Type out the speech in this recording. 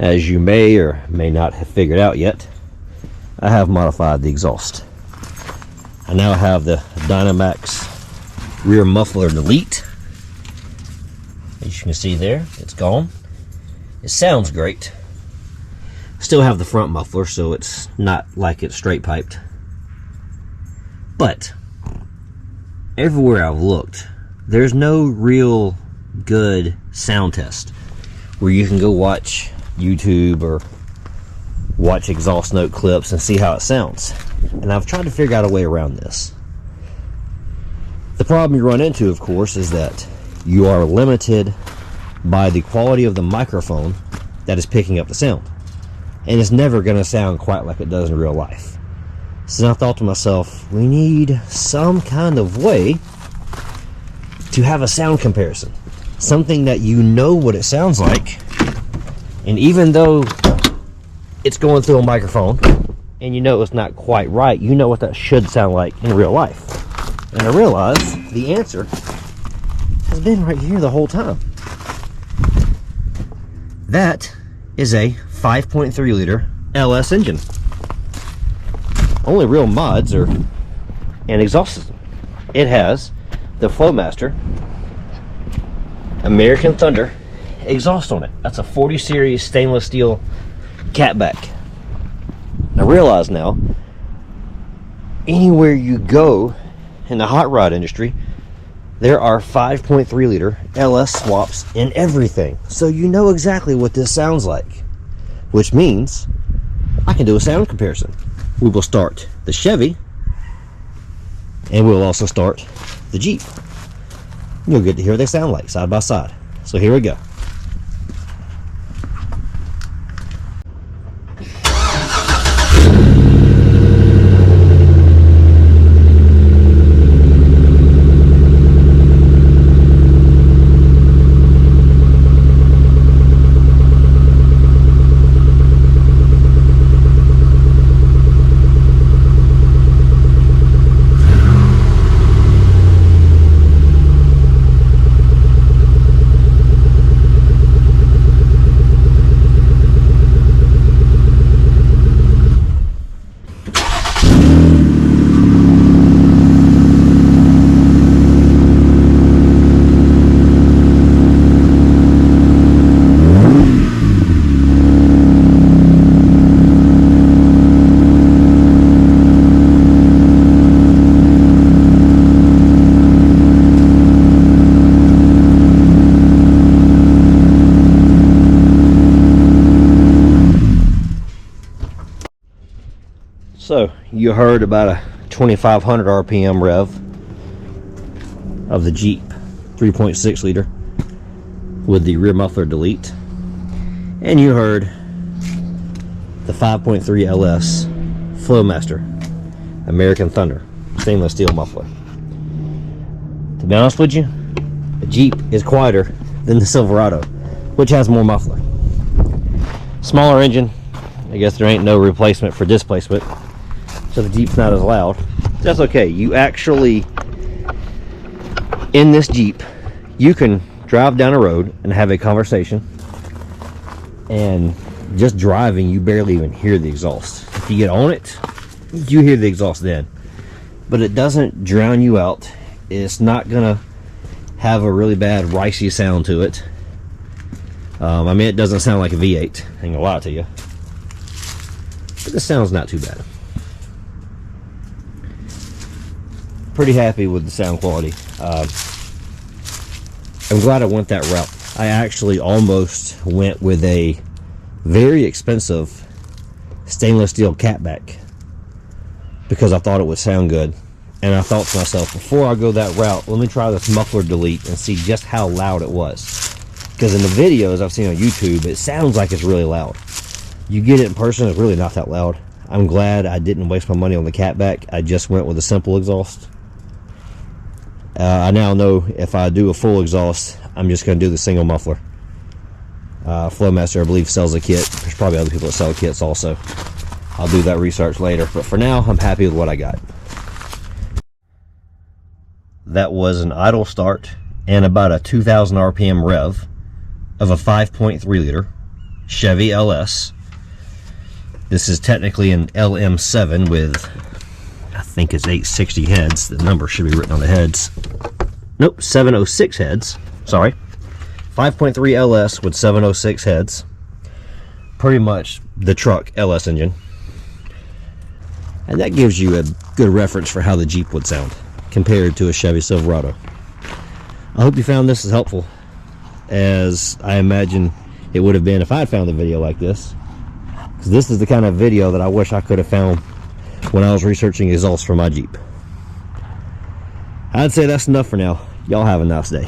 As you may or may not have figured out yet, I have modified the exhaust. I now have the Dynomax rear muffler delete. As you can see there, it's gone. It sounds great. Still have the front muffler, so it's not like it's straight piped. But everywhere I've looked, there's no real good sound test where you can go watch YouTube or watch exhaust note clips and see how it sounds. And I've tried to figure out a way around this. The problem you run into, of course, is that you are limited by the quality of the microphone that is picking up the sound. And it's never going to sound quite like it does in real life. So I thought to myself, we need some kind of way to have a sound comparison. Something that you know what it sounds like. And even though it's going through a microphone and you know it's not quite right, you know what that should sound like in real life. And I realized the answer has been right here the whole time. That is a 5.3 liter LS engine. Only real mods are an exhaust system. It has the Flowmaster American Thunder exhaust on it. That's a 40 series stainless steel catback. I realize now, anywhere you go in the hot rod industry, there are 5.3 liter LS swaps in everything. So you know exactly what this sounds like, which means I can do a sound comparison. We will start the Chevy and we'll also start the Jeep. You'll get to hear what they sound like side by side. So here we go. So you heard about a 2500 RPM rev of the Jeep 3.6 liter with the rear muffler delete, and you heard the 5.3 LS Flowmaster American Thunder stainless steel muffler. To be honest with you, the Jeep is quieter than the Silverado, which has more muffler. Smaller engine, I guess there ain't no replacement for displacement, so the Jeep's not as loud. That's okay. You actually, in this Jeep, you can drive down a road and have a conversation, and just driving, you barely even hear the exhaust. If you get on it, you hear the exhaust then, but it doesn't drown you out. It's not gonna have a really bad ricey sound to it. I mean, it doesn't sound like a V8, I ain't gonna lie to you, but this sounds not too bad. Pretty happy with the sound quality. I'm glad I went that route. I actually almost went with a very expensive stainless steel catback because I thought it would sound good, and I thought to myself, before I go that route, let me try this muffler delete and see just how loud it was, because in the videos I've seen on YouTube, it sounds like it's really loud. You get it in person, it's really not that loud. I'm glad I didn't waste my money on the catback. I just went with a simple exhaust. I now know if I do a full exhaust, I'm just going to do the single muffler. Flowmaster, I believe, sells a kit. There's probably other people that sell kits also. I'll do that research later, but for now, I'm happy with what I got. That was an idle start and about a 2000 RPM rev of a 5.3 liter Chevy LS. This is technically an LM7 with, I think it's 860 heads. The number should be written on the heads. Nope, 706 heads. Sorry. 5.3 LS with 706 heads. Pretty much the truck LS engine. And that gives you a good reference for how the Jeep would sound compared to a Chevy Silverado. I hope you found this as helpful as I imagine it would have been if I'd found a video like this. Because this is the kind of video that I wish I could have found when I was researching exhaust for my Jeep. I'd say that's enough for now. Y'all have a nice day.